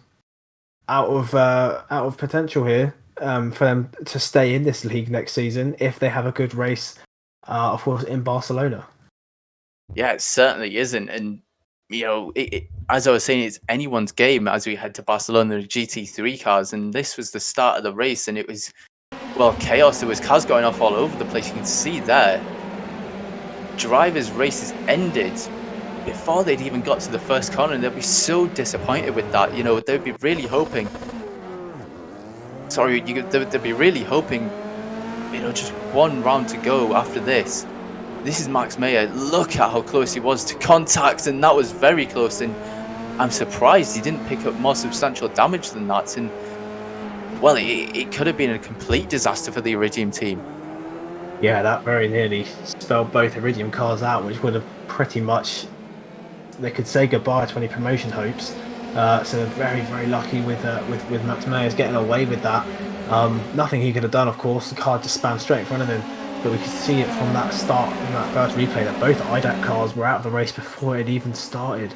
out of potential here for them to stay in this league next season if they have a good race, of course, in Barcelona. Yeah, it certainly isn't. And, as I was saying, it's anyone's game as we head to Barcelona, the GT3 cars. And this was the start of the race, and it was, chaos. There was cars going off all over the place. You can see there. Drivers' races ended before they'd even got to the first corner, and they'd be so disappointed with that. You know, they'd be really hoping. Sorry, they'd be really hoping. You know, just one round to go after this. This is Max Meyer. Look at how close he was to contact, and that was very close. And I'm surprised he didn't pick up more substantial damage than that. And well, it could have been a complete disaster for the Iridium team. Yeah, that very nearly spelled both Iridium cars out, which would have pretty much, they could say goodbye to any promotion hopes. So they're very, very lucky with Max Meyers getting away with that. Nothing he could have done, of course. The car just spanned straight in front of him. But we could see it from that start, from that first replay, that both IDAC cars were out of the race before it even started.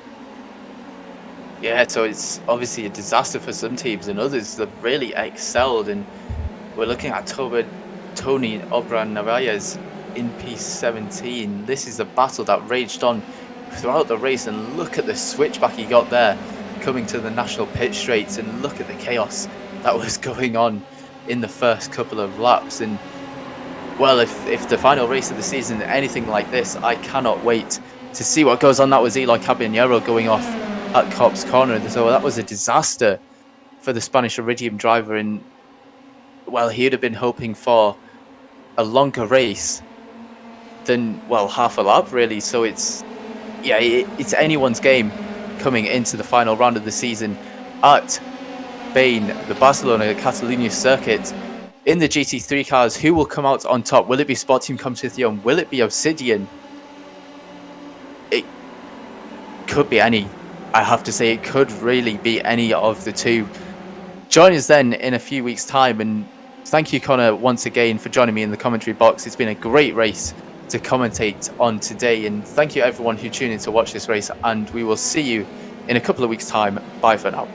Yeah, so it's obviously a disaster for some teams, and others that really excelled. And we're looking at Tony Obran Narvaez in P17. This is a battle that raged on throughout the race, and look at the switchback he got there coming to the national pit straights, and look at the chaos that was going on in the first couple of laps. And well, if the final race of the season anything like this, I cannot wait to see what goes on. That was Eloy Caballero going off at Copse Corner, so that was a disaster for the Spanish Iridium driver. And well, he would have been hoping for a longer race than, well, half a lap really. So it's anyone's game coming into the final round of the season at Spain, the Barcelona Catalunya circuit. In the GT3 cars, who will come out on top? Will it be Sport Team Competición? Will it be Obsidian? It could be any. I have to say, it could really be any of the two. Join us then in a few weeks' time, and thank you, Connor, once again for joining me in the commentary box. It's been a great race to commentate on today, and thank you everyone who tuned in to watch this race, and we will see you in a couple of weeks' time. Bye for now.